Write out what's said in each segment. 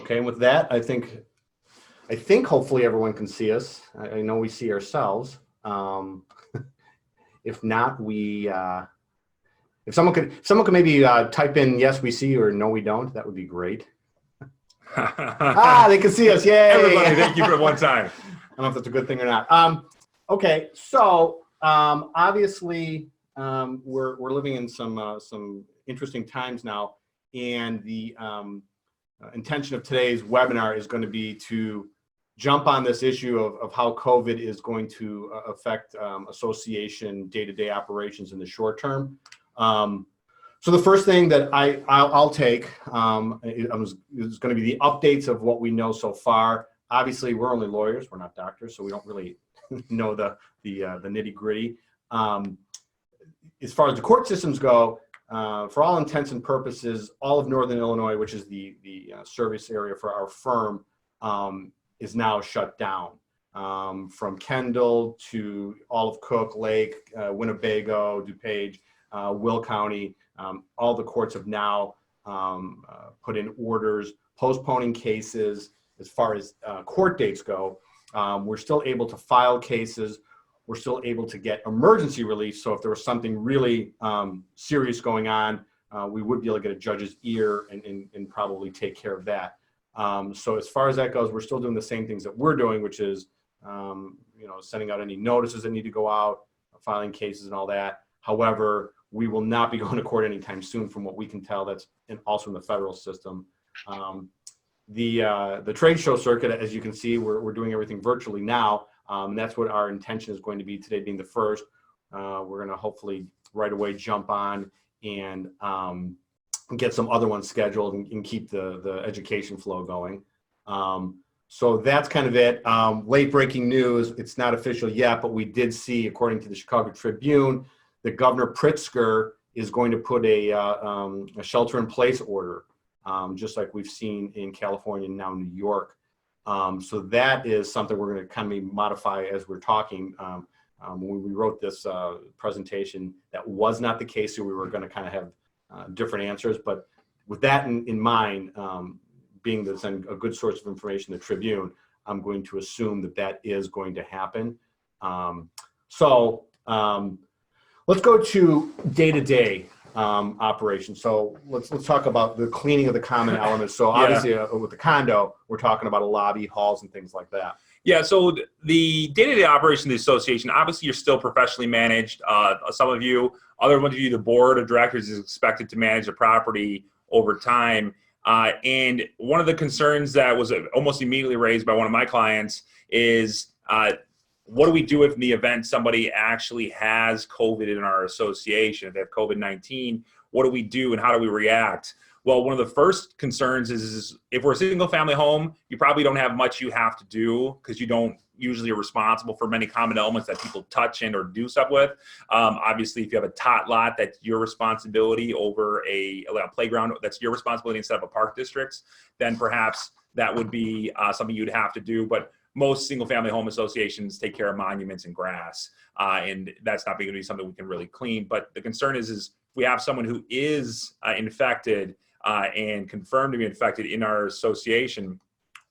Okay, and with that, I think hopefully everyone can see us. I know we see ourselves. If not, if someone could maybe type in yes we see or no we don't, that would be great. They can see us. Yay! Everybody, thank you for one time. I don't know if that's a good thing or not. Okay, so obviously we're living in some interesting times now, and the intention of today's webinar is going to be to jump on this issue of how COVID is going to affect association day-to-day operations in the short term. So the first thing that I'll take is going to be the updates of what we know so far. Obviously, we're only lawyers; we're not doctors, so we don't really know the nitty-gritty. As far as the court systems go, for all intents and purposes, all of Northern Illinois, which is the service area for our firm, is now shut down. From Kendall to all of Cook, Lake, Winnebago, DuPage, Will County, all the courts have now put in orders postponing cases. As far as court dates go, we're still able to file cases. We're still able to get emergency relief. So if there was something really serious going on, we would be able to get a judge's ear and probably take care of that. So as far as that goes, we're still doing the same things that we're doing, which is sending out any notices that need to go out, filing cases and all that. However, we will not be going to court anytime soon from what we can tell. That's also in the federal system. The trade show circuit, as you can see, we're doing everything virtually now. And that's what our intention is going to be today being the first. We're going to hopefully right away jump on and get some other ones scheduled and keep the education flow going. So that's kind of it. Late breaking news. It's not official yet, but we did see, according to the Chicago Tribune, that Governor Pritzker is going to put a shelter-in-place order, just like we've seen in California and now New York. So that is something we're going to kind of modify as we're talking. When we wrote this presentation, that was not the case, so we were going to kind of have different answers. But with that in mind, being that's a good source of information, the Tribune, I'm going to assume that is going to happen. Let's go to day-to-day operations. So let's talk about the cleaning of the common elements. So obviously with the condo, we're talking about a lobby, halls, and things like that. Yeah, so the day-to-day operation of the association, obviously you're still professionally managed. Some of you, other ones of you, the board of directors is expected to manage the property over time. And one of the concerns that was almost immediately raised by one of my clients is what do we do if in the event somebody actually has COVID in our association? If they have COVID-19, what do we do and how do we react? Well, one of the first concerns is if we're a single family home, you probably don't have much you have to do because you don't usually are responsible for many common elements that people touch in or do stuff with. Obviously, if you have a tot lot, that's your responsibility over a playground, that's your responsibility instead of a park district's, then perhaps that would be something you'd have to do. But most single-family home associations take care of monuments and grass, and that's not going to be something we can really clean. But the concern is if we have someone who is infected and confirmed to be infected in our association,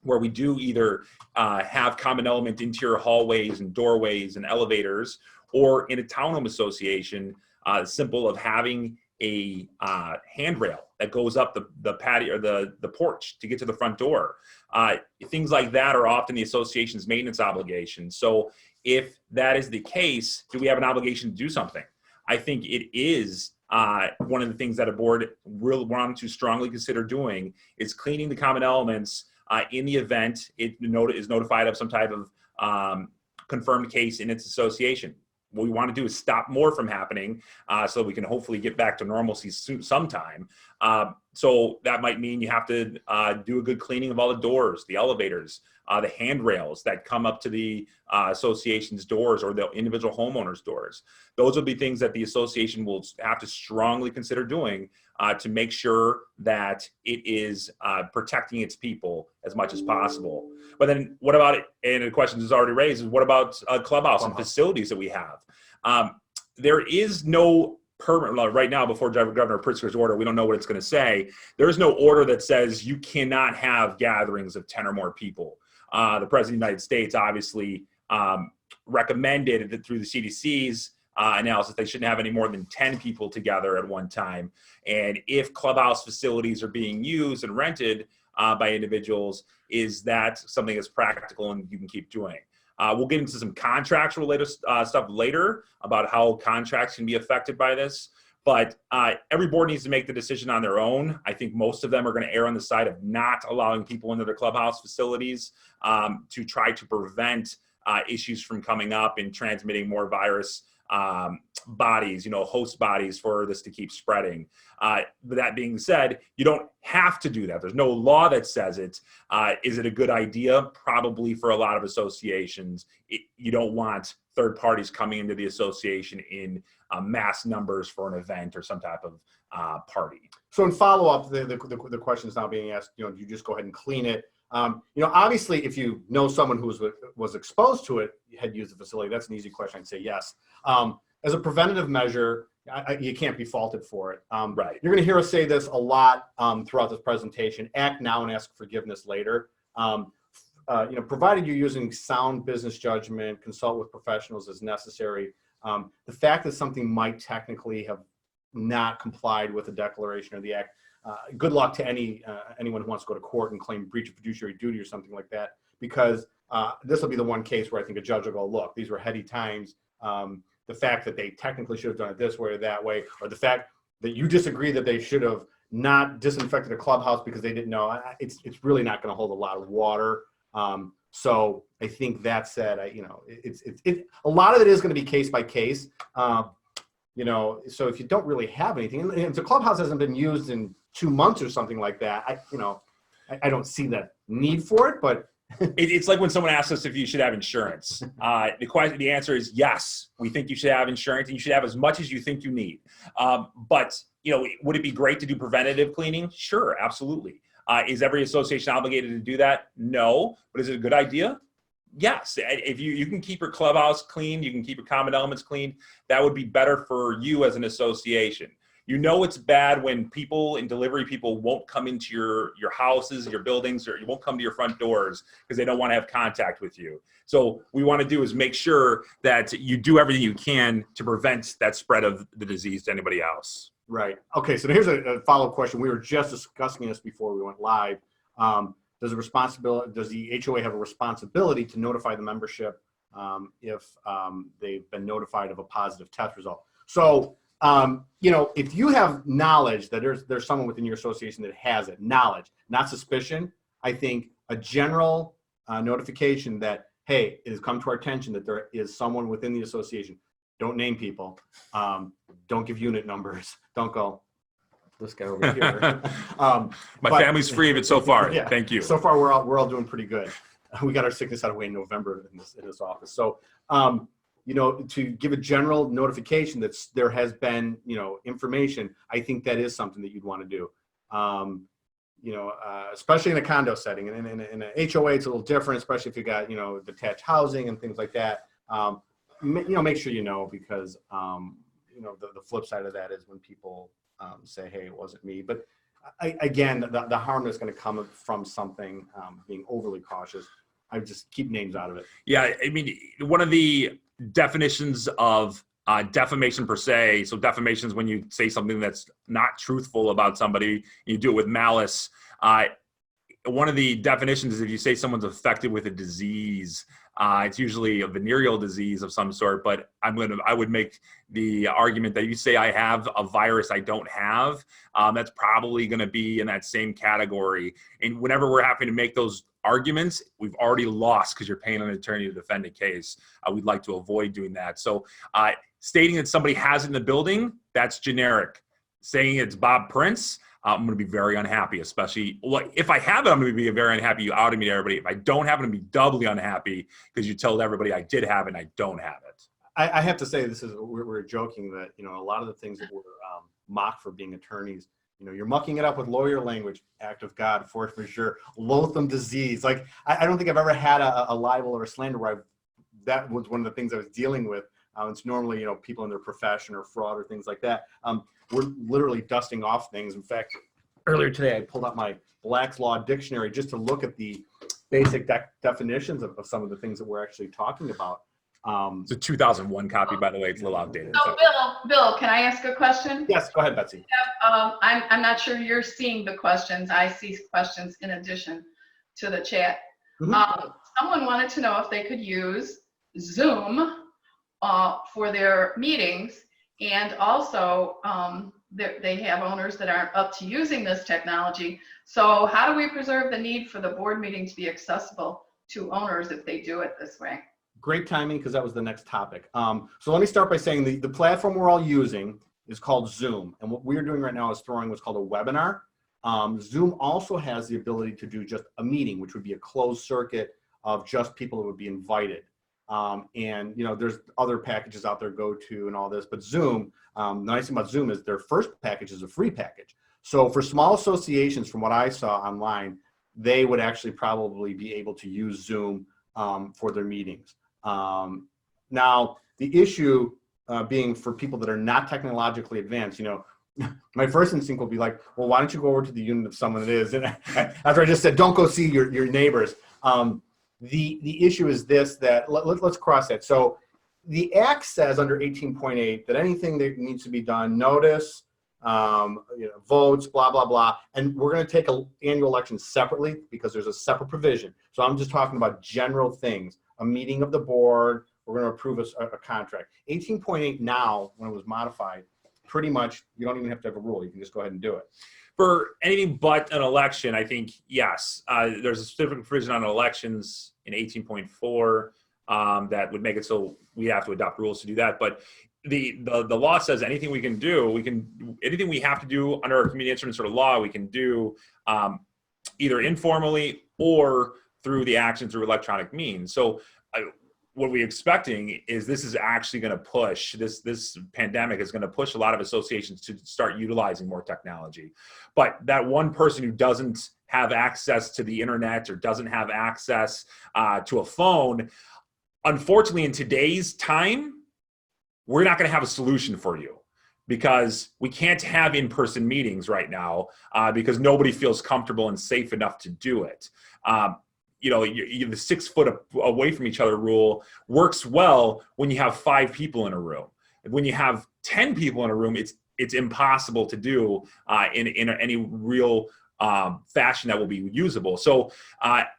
where we do either have common element interior hallways and doorways and elevators, or in a townhome association, simple of having a handrail that goes up the patio or the porch to get to the front door. Things like that are often the association's maintenance obligations. So if that is the case, do we have an obligation to do something? I think it is one of the things that a board will want to strongly consider doing is cleaning the common elements in the event it is notified of some type of confirmed case in its association. What we want to do is stop more from happening so we can hopefully get back to normalcy sometime. So that might mean you have to do a good cleaning of all the doors, the elevators, the handrails that come up to the association's doors or the individual homeowners' doors. Those will be things that the association will have to strongly consider doing to make sure that it is protecting its people as much as possible. But then what about it? And the question is already raised, is what about clubhouse and facilities that we have? There is no permanent right now before Governor Pritzker's order. We don't know what it's going to say. There is no order that says you cannot have gatherings of 10 or more people. The President of the United States obviously recommended that through the CDC's analysis, they shouldn't have any more than 10 people together at one time. And if clubhouse facilities are being used and rented by individuals, is that something that's practical and you can keep doing? We'll get into some contracts related stuff later about how contracts can be affected by this. But every board needs to make the decision on their own. I think most of them are going to err on the side of not allowing people into their clubhouse facilities to try to prevent issues from coming up and transmitting more virus bodies, host bodies for this to keep spreading. But that being said, you don't have to do that. There's no law that says it. Is it a good idea? Probably for a lot of associations. You don't want third parties coming into the association in mass numbers for an event or some type of party. So in follow-up, the question is now being asked, do you just go ahead and clean it? Obviously, if you know someone who was exposed to it, had used the facility, that's an easy question. I'd say yes. As a preventative measure, you can't be faulted for it. Right. You're going to hear us say this a lot throughout this presentation. Act now and ask forgiveness later. Provided you're using sound business judgment, consult with professionals as necessary. The fact that something might technically have not complied with the declaration or the act, good luck to anyone who wants to go to court and claim breach of fiduciary duty or something like that, because this will be the one case where I think a judge will go, look, these were heady times. The fact that they technically should have done it this way or that way, or the fact that you disagree that they should have not disinfected a clubhouse because they didn't know, it's really not going to hold a lot of water. So I think that said, a lot of it is going to be case by case. So if you don't really have anything, and if the clubhouse hasn't been used in 2 months or something like that, I don't see that need for it, but it's like when someone asks us if you should have insurance. The answer is yes. We think you should have insurance, and you should have as much as you think you need. But would it be great to do preventative cleaning? Sure, absolutely. Is every association obligated to do that? No. But is it a good idea? Yes. If you can keep your clubhouse clean, you can keep your common elements clean, that would be better for you as an association. It's bad when people and delivery people won't come into your houses, your buildings, or you won't come to your front doors because they don't want to have contact with you. So what we want to do is make sure that you do everything you can to prevent that spread of the disease to anybody else. Right. Okay. So here's a follow-up question. We were just discussing this before we went live. Does the HOA have a responsibility to notify the membership if they've been notified of a positive test result? So, if you have knowledge that there's someone within your association that has it, knowledge, not suspicion, I think a general notification that, hey, it has come to our attention that there is someone within the association. Don't name people. Don't give unit numbers. Don't go, this guy over here. My family's free of it so far. Yeah, thank you. So far, we're all doing pretty good. We got our sickness out of the way in November in this office. So, to give a general notification that there has been, information, I think that is something that you'd want to do. Especially in a condo setting, and in a HOA, it's a little different, especially if you got, detached housing and things like that. Make sure because the flip side of that is when people say, hey, it wasn't me. But again, the harm that's going to come from something being overly cautious, I would just keep names out of it. Yeah, I mean, one of the definitions of defamation per se, so defamation is when you say something that's not truthful about somebody, you do it with malice. One of the definitions is if you say someone's affected with a disease, it's usually a venereal disease of some sort, but I would make the argument that you say I have a virus I don't have, that's probably going to be in that same category. And whenever we're having to make those arguments, we've already lost because you're paying an attorney to defend a case. We'd like to avoid doing that. So stating that somebody has it in the building, that's generic. Saying it's Bob Prince, I'm going to be very unhappy, especially if I have it, I'm going to be very unhappy. You outed me to everybody. If I don't have it, I'm going to be doubly unhappy because you told everybody I did have it and I don't have it. I have to say, we're joking that, a lot of the things that we're mocked for being attorneys, you're mucking it up with lawyer language, act of God, force majeure, loathsome disease. Like, I don't think I've ever had a libel or a slander where that was one of the things I was dealing with It's normally, people in their profession or fraud or things like that. We're literally dusting off things. In fact, earlier today, I pulled out my Black's Law Dictionary just to look at the basic definitions of some of the things that we're actually talking about. It's a 2001 copy, by the way. It's a little outdated. So, Bill, can I ask a question? Yes, go ahead, Betsy. I'm not sure you're seeing the questions. I see questions in addition to the chat. Someone wanted to know if they could use Zoom for their meetings, and also they have owners that aren't up to using this technology. So how do we preserve the need for the board meeting to be accessible to owners if they do it this way? Great timing, because that was the next topic. So let me start by saying the platform we're all using is called Zoom. And what we're doing right now is throwing what's called a webinar. Zoom also has the ability to do just a meeting, which would be a closed circuit of just people that would be invited. And there's other packages out there, GoTo and all this, but Zoom, the nice thing about Zoom is their first package is a free package. So for small associations, from what I saw online, they would actually probably be able to use Zoom for their meetings. Now, the issue being for people that are not technologically advanced, my first instinct will be like, well, why don't you go over to the unit of someone it is? And after I just said, don't go see your neighbors. The issue is this, that let's cross that. So the Act says under 18.8 that anything that needs to be done, notice, votes, blah, blah, blah. And we're going to take an annual election separately because there's a separate provision. So I'm just talking about general things, a meeting of the board, we're going to approve a contract. 18.8 now, when it was modified, pretty much you don't even have to have a rule. You can just go ahead and do it. For anything but an election, I think, yes, there's a specific provision on elections in 18.4 that would make it so we have to adopt rules to do that. But the law says anything we can do, anything we have to do under our community instruments sort of law, we can do either informally or through the action through electronic means. So what we're expecting is this is actually going to push, this pandemic is going to push a lot of associations to start utilizing more technology. But that one person who doesn't have access to the internet or doesn't have access to a phone, unfortunately in today's time, we're not going to have a solution for you, because we can't have in-person meetings right now because nobody feels comfortable and safe enough to do it. The 6 foot away from each other rule works well when you have 5 people in a room. When you have 10 people in a room, it's impossible to do in any real fashion that will be usable. So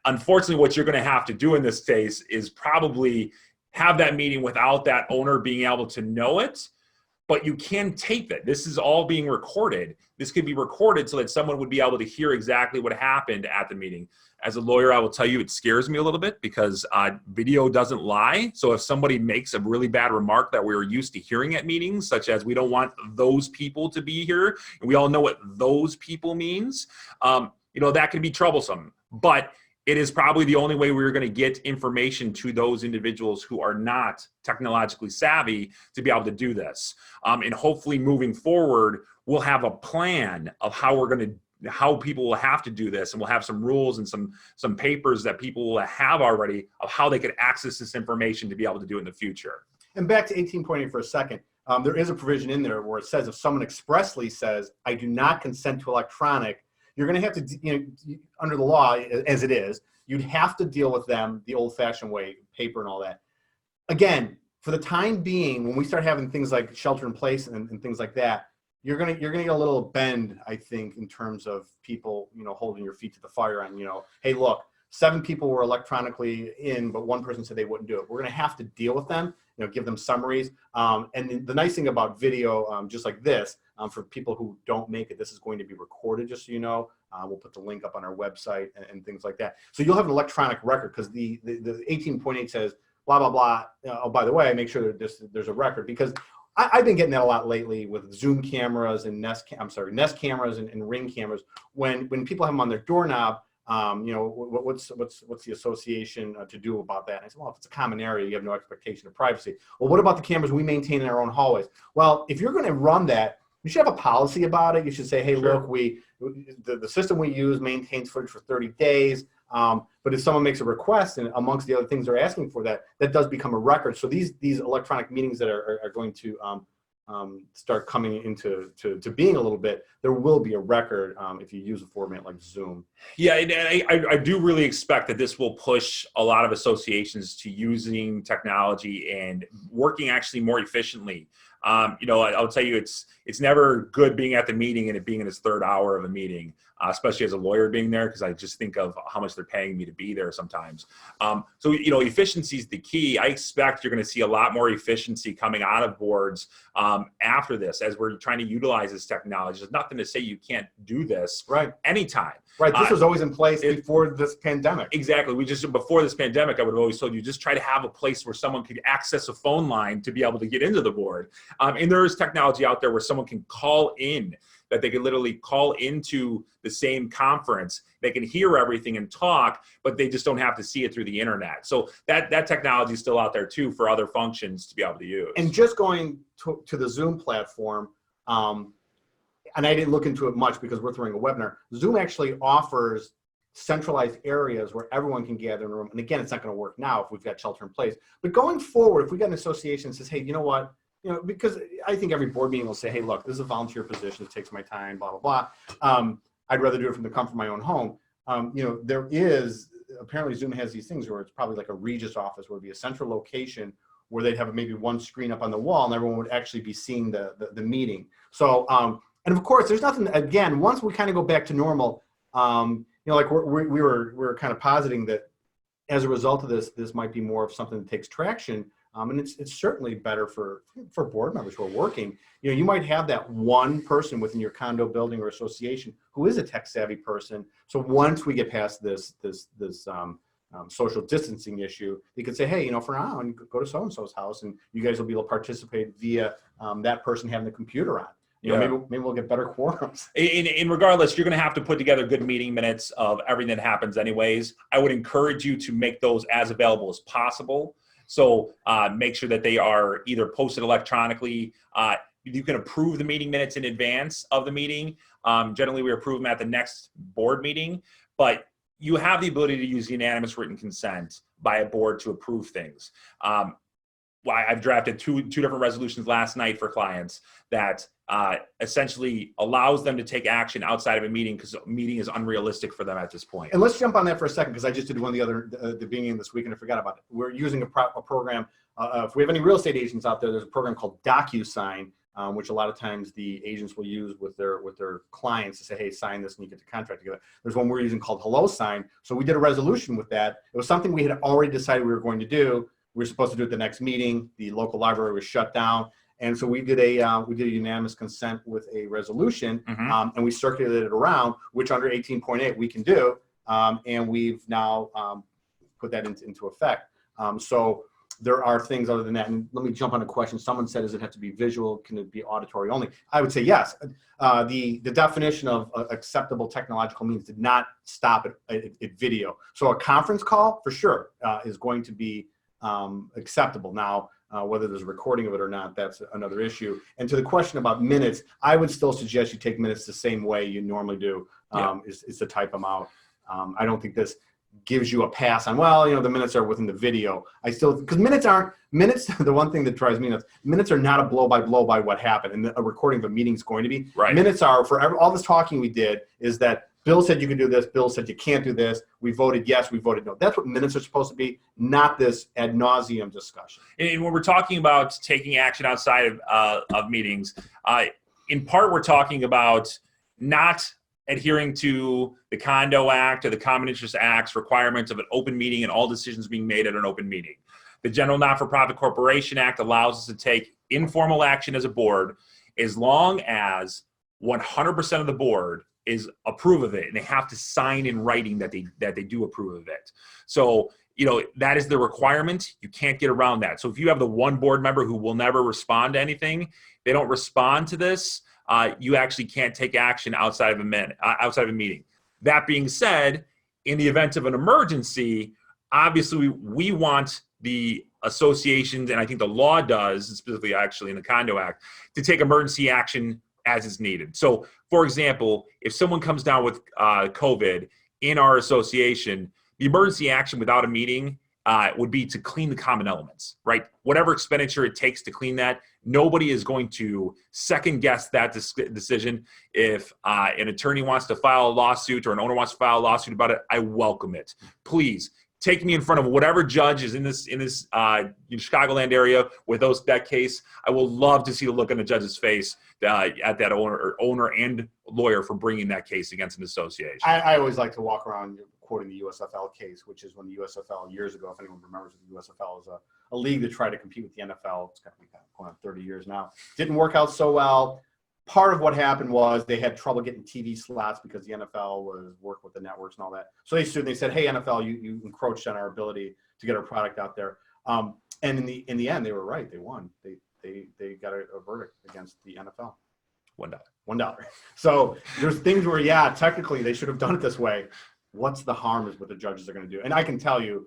unfortunately, what you're going to have to do in this case is probably have that meeting without that owner being able to know it. But you can tape it. This is all being recorded. This could be recorded so that someone would be able to hear exactly what happened at the meeting. As a lawyer, I will tell you, it scares me a little bit because video doesn't lie. So if somebody makes a really bad remark that we're used to hearing at meetings, such as we don't want those people to be here, and we all know what those people means, that can be troublesome. But it is probably the only way we're going to get information to those individuals who are not technologically savvy to be able to do this. And hopefully moving forward, we'll have a plan of how people will have to do this, and we'll have some rules and some papers that people will have already of how they could access this information to be able to do it in the future. And back to 18.8 for a second. There is a provision in there where it says if someone expressly says, I do not consent to electronic, you're going to have to, under the law as it is, you'd have to deal with them the old-fashioned way, paper and all that. Again, for the time being, when we start having things like shelter in place and things like that, you're gonna get a little bend, I think, in terms of people, holding your feet to the fire on, hey, look, 7 people were electronically in, but 1 person said they wouldn't do it. We're gonna have to deal with them, give them summaries. And the nice thing about video, just like this, for people who don't make it, this is going to be recorded, just so you know. We'll put the link up on our website and things like that. So you'll have an electronic record, because the 18.8 says, blah, blah, blah. Oh, by the way, make sure that there's a record, because I've been getting that a lot lately with Zoom cameras and Nest cameras and Ring cameras. When people have them on their doorknob, what's the association to do about that? And I said, well, if it's a common area, you have no expectation of privacy. Well, what about the cameras we maintain in our own hallways? Well, if you're going to run that, you should have a policy about it. You should say, hey, look, the system we use maintains footage for 30 days. But if someone makes a request, and amongst the other things they're asking for, that does become a record. So these electronic meetings that are going to start coming into being a little bit, there will be a record if you use a format like Zoom. Yeah, and I do really expect that this will push a lot of associations to using technology and working actually more efficiently. I'll tell you, it's never good being at the meeting and it being in its third hour of a meeting, especially as a lawyer being there, because I just think of how much they're paying me to be there sometimes. So efficiency is the key. I expect you're going to see a lot more efficiency coming out of boards after this, as we're trying to utilize this technology. There's nothing to say you can't do this anytime. Right. This was always in place before this pandemic. Exactly. Before this pandemic, I would have always told you, just try to have a place where someone could access a phone line to be able to get into the board. And there is technology out there where someone can call in, that they can literally call into the same conference. They can hear everything and talk, but they just don't have to see it through the internet. So that technology is still out there too for other functions to be able to use. And just going to the Zoom platform, and I didn't look into it much because we're throwing a webinar. Zoom actually offers centralized areas where everyone can gather in a room. And again, it's not going to work now if we've got shelter in place. But going forward, if we got an association that says, hey, you know what? Because I think every board meeting will say, hey, look, this is a volunteer position. It takes my time, blah, blah, blah. I'd rather do it from the comfort of my own home. There is, apparently Zoom has these things where it's probably like a Regis office where it'd be a central location where they'd have maybe one screen up on the wall and everyone would actually be seeing the meeting. So, and of course, there's nothing, again, once we kind of go back to normal, like we were kind of positing that as a result of this might be more of something that takes traction. And it's certainly better for board members who are working. You might have that one person within your condo building or association who is a tech savvy person. So once we get past this social distancing issue, you could say, hey, for now, and go to so-and-so's house and you guys will be able to participate via that person having the computer on. Maybe we'll get better quorums. And regardless, you're going to have to put together good meeting minutes of everything that happens anyways. I would encourage you to make those as available as possible. So make sure that they are either posted electronically. You can approve the meeting minutes in advance of the meeting. Generally, we approve them at the next board meeting, but you have the ability to use unanimous written consent by a board to approve things. I've drafted two different resolutions last night for clients that essentially allows them to take action outside of a meeting because a meeting is unrealistic for them at this point. And let's jump on that for a second because I just did one the beginning of this week and I forgot about it. We're using a program. If we have any real estate agents out there, there's a program called DocuSign, which a lot of times the agents will use with their clients to say, hey, sign this and you get the contract together. There's one we're using called HelloSign. So we did a resolution with that. It was something we had already decided we were going to do. We were supposed to do it the next meeting. The local library was shut down. And so we did a unanimous consent with a resolution, and we circulated it around, which under 18.8 we can do, and we've now put that into effect. So there are things other than that. And let me jump on a question. Someone said, does it have to be visual? Can it be auditory only? I would say yes. The definition of acceptable technological means did not stop at video. So a conference call, for sure, is going to be acceptable. Now, whether there's a recording of it or not, that's another issue. And to the question about minutes, I would still suggest you take minutes the same way you normally do, is to type them out. I don't think this gives you a pass on, the minutes are within the video. Because minutes, the one thing that drives me nuts, minutes are not a blow by what happened, and a recording of a meeting is going to be. Right. Minutes are, for all this talking we did, is that Bill said you can do this. Bill said you can't do this. We voted yes. We voted no. That's what minutes are supposed to be, not this ad nauseum discussion. And when we're talking about taking action outside of meetings, in part we're talking about not adhering to the Condo Act or the Common Interest Act's requirements of an open meeting and all decisions being made at an open meeting. The General Not-for-Profit Corporation Act allows us to take informal action as a board as long as 100% of the board approve of it, and they have to sign in writing that they do approve of it. So, that is the requirement. You can't get around that. So if you have the one board member who will never respond to anything, they don't respond to this, you actually can't take action outside of a meeting. That being said, in the event of an emergency, obviously we want the associations, and I think the law does, specifically actually in the Condo Act, to take emergency action as is needed. So, for example, if someone comes down with COVID in our association, the emergency action without a meeting would be to clean the common elements, right? Whatever expenditure it takes to clean that, nobody is going to second guess that decision. If an attorney wants to file a lawsuit or an owner wants to file a lawsuit about it, I welcome it. Please take me in front of whatever judge is in this Chicagoland area with that case. I will love to see the look on the judge's face at that owner and lawyer for bringing that case against an association. I always like to walk around quoting the USFL case, which is when the USFL years ago, if anyone remembers, the USFL was a league that tried to compete with the NFL. It's got to be going on 30 years now. Didn't work out so well. Part of what happened was they had trouble getting TV slots because the NFL was working with the networks and all that. So they sued. They said, "Hey, NFL, you encroached on our ability to get our product out there." And in the end, they were right. They won. They got a verdict against the NFL. $1. So there's things where, yeah, technically they should have done it this way. What's the harm is what the judges are going to do. And I can tell you,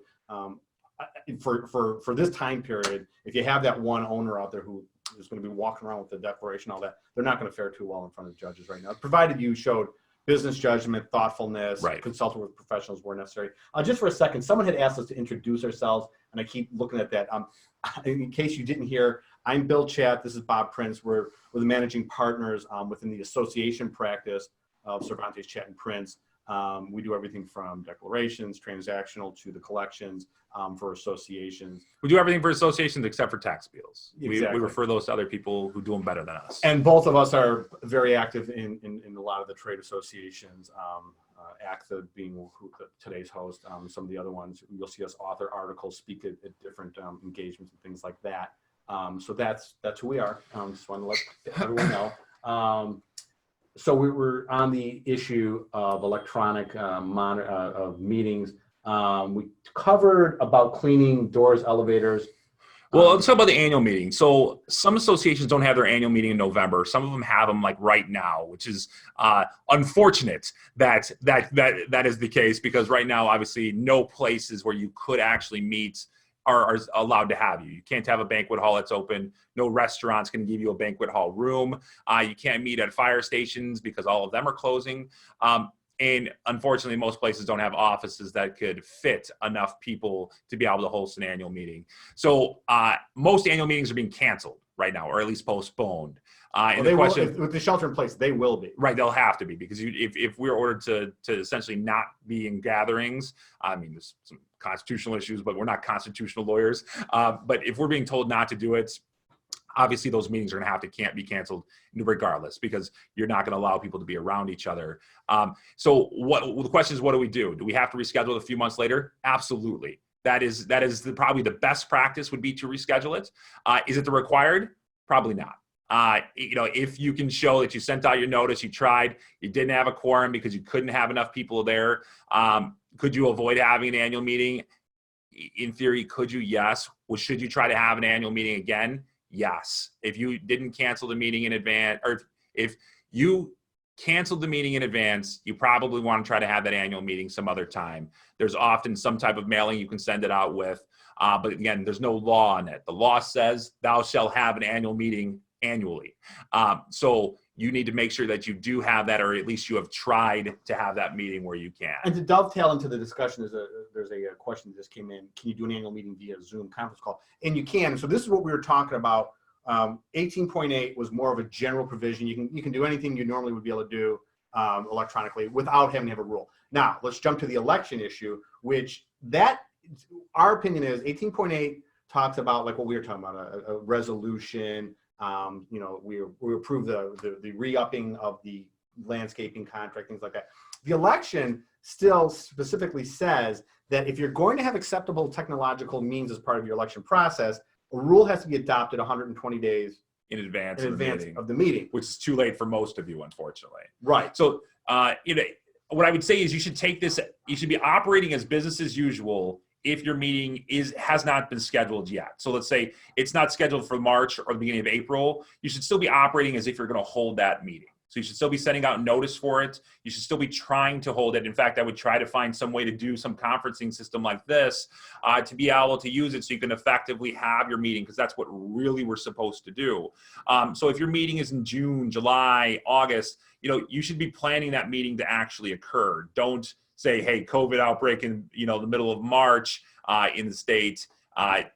for this time period, if you have that one owner out there who is going to be walking around with the declaration, all that, they're not going to fare too well in front of judges right now, provided you showed business judgment, thoughtfulness, right, consulted with professionals where necessary. Just for a second, someone had asked us to introduce ourselves, and I keep looking at that. In case you didn't hear, I'm Bill Chatt. This is Bob Prince. We're the managing partners within the association practice of Cervantes, Chatt, and Prince. We do everything from declarations, transactional, to the collections for associations. We do everything for associations except for tax appeals. Exactly. We refer those to other people who do them better than us. And both of us are very active in a lot of the trade associations, ACTA being today's host. Some of the other ones, you'll see us author articles, speak at different engagements and things like that. So that's who we are. Just want to let everyone know. So we were on the issue of electronic of meetings. We covered about cleaning doors, elevators. Well, let's talk about the annual meeting. So some associations don't have their annual meeting in November. Some of them have them like right now, which is unfortunate that is the case, because right now, obviously, no places where you could actually meet are allowed to have you. You can't have a banquet hall that's open. No restaurants can give you a banquet hall room. You can't meet at fire stations because all of them are closing. And unfortunately, most places don't have offices that could fit enough people to be able to host an annual meeting. So most annual meetings are being canceled right now, or at least postponed. And the question, with the shelter in place, they will be. Right, they'll have to be, because if we're ordered to essentially not be in gatherings, I mean, there's some constitutional issues, but we're not constitutional lawyers. But if we're being told not to do it, obviously those meetings are going to have to can't be canceled regardless, because you're not going to allow people to be around each other. So the question is, what do we do? Do we have to reschedule it a few months later? Absolutely. That is probably the best practice would be to reschedule it. Is it the required? Probably not. If you can show that you sent out your notice, you tried, you didn't have a quorum because you couldn't have enough people there. Could you avoid having an annual meeting? In theory, could you? Yes. Well, should you try to have an annual meeting again? Yes. If you didn't cancel the meeting in advance, or if you canceled the meeting in advance, you probably want to try to have that annual meeting some other time. There's often some type of mailing you can send it out with. But again, there's no law on it. The law says thou shalt have an annual meeting annually. So you need to make sure that you do have that, or at least you have tried to have that meeting where you can. And to dovetail into the discussion, there's a question that just came in. Can you do an annual meeting via Zoom conference call? And you can. So this is what we were talking about. 18.8 was more of a general provision. You can do anything you normally would be able to do electronically without having to have a rule. Now, let's jump to the election issue, which our opinion is 18.8 talks about, like what we were talking about, a resolution. We approve the re-upping of the landscaping contract, things like that. The election still specifically says that if you're going to have acceptable technological means as part of your election process, a rule has to be adopted 120 days in advance of the meeting, which is too late for most of you, unfortunately. Right. So, what I would say is you should be operating as business as usual if your meeting has not been scheduled yet. So let's say it's not scheduled for March or the beginning of April, you should still be operating as if you're going to hold that meeting. So you should still be sending out notice for it. You should still be trying to hold it. In fact, I would try to find some way to do some conferencing system like this to be able to use it so you can effectively have your meeting, because that's what really we're supposed to do. So if your meeting is in June, July, August, you should be planning that meeting to actually occur. Don't say, hey, COVID outbreak in the middle of March in the state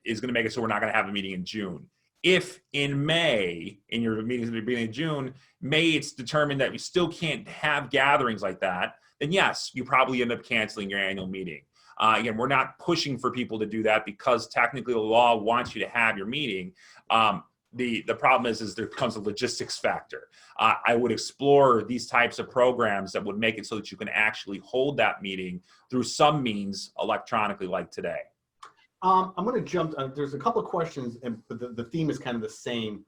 is going to make it so we're not going to have a meeting in June. If in May, in your meetings at the beginning of June, May it's determined that we still can't have gatherings like that, then yes, you probably end up canceling your annual meeting. Again, we're not pushing for people to do that because technically the law wants you to have your meeting. The problem is there comes a logistics factor. I would explore these types of programs that would make it so that you can actually hold that meeting through some means electronically like today. I'm going to jump. There's a couple of questions, but the theme is kind of the same.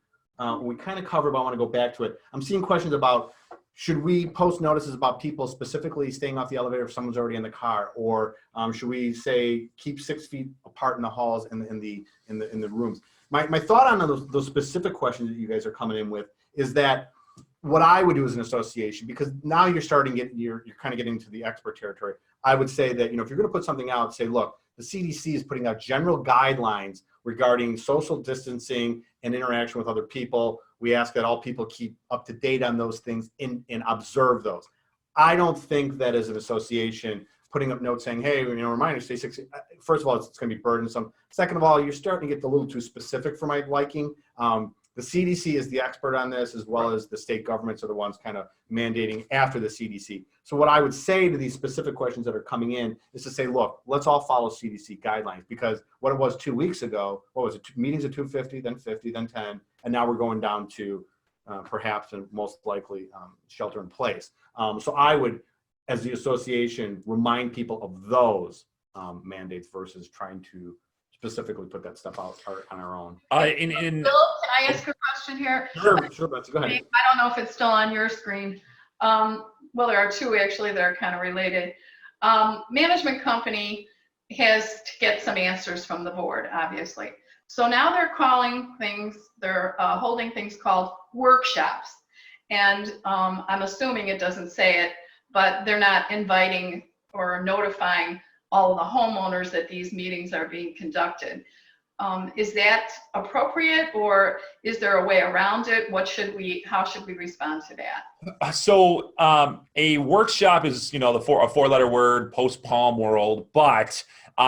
We kind of covered, but I want to go back to it. I'm seeing questions about should we post notices about people specifically staying off the elevator if someone's already in the car, or should we say keep 6 feet apart in the halls and in the rooms? My thought on those specific questions that you guys are coming in with is that what I would do as an association, because now you're you're kind of getting into the expert territory. I would say that, if you're going to put something out, say, look, the CDC is putting out general guidelines regarding social distancing and interaction with other people. We ask that all people keep up to date on those things and observe those. I don't think that as an association, putting up notes saying, hey, reminder, stay 6 feet. First of all, it's going to be burdensome. Second of all, you're starting to get a little too specific for my liking. The CDC is the expert on this, as well as the state governments are the ones kind of mandating after the CDC. So what I would say to these specific questions that are coming in is to say, look, let's all follow CDC guidelines, because what it was 2 weeks ago, what was it? Meetings at 250, then 50, then 10, and now we're going down to perhaps and most likely shelter in place. So I would, as the association, remind people of those mandates versus trying to specifically put that stuff out on our own. Bill, can I ask a question here? Sure, Betsy, go ahead. I don't know if it's still on your screen. Well, there are two actually that are kind of related. Management company has to get some answers from the board, obviously. So now they're holding things called workshops. And I'm assuming it doesn't say it, but they're not inviting or notifying all of the homeowners that these meetings are being conducted. Is that appropriate, or is there a way around it? How should we respond to that? So a workshop is, a four-letter word, post-palm world, but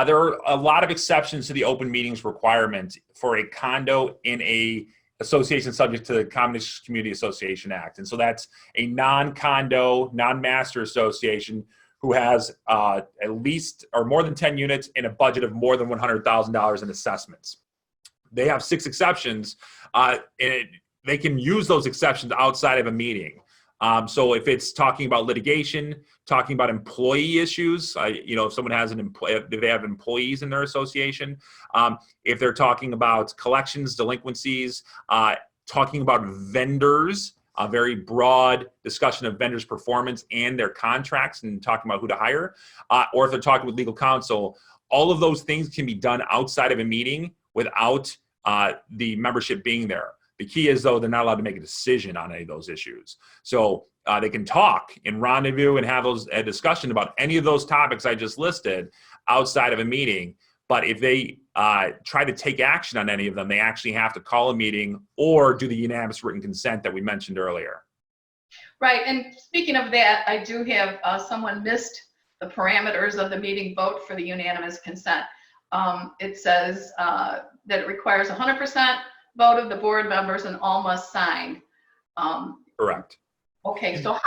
there are a lot of exceptions to the open meetings requirement for a condo in a association subject to the Common Community Association Act. And so that's a non-condo, non-master association who has at least or more than 10 units and a budget of more than $100,000 in assessments. They have 6 exceptions, and they can use those exceptions outside of a meeting. So if it's talking about litigation, talking about employee issues, if someone has if they have employees in their association, if they're talking about collections, delinquencies, talking about vendors, a very broad discussion of vendors' performance and their contracts and talking about who to hire, or if they're talking with legal counsel, all of those things can be done outside of a meeting without the membership being there. The key is, though, they're not allowed to make a decision on any of those issues. So they can talk and rendezvous and have a discussion about any of those topics I just listed outside of a meeting. But if they try to take action on any of them, they actually have to call a meeting or do the unanimous written consent that we mentioned earlier. Right, and speaking of that, I do have someone missed the parameters of the meeting vote for the unanimous consent. It says that it requires 100% vote of the board members and all must sign. Correct. Okay, so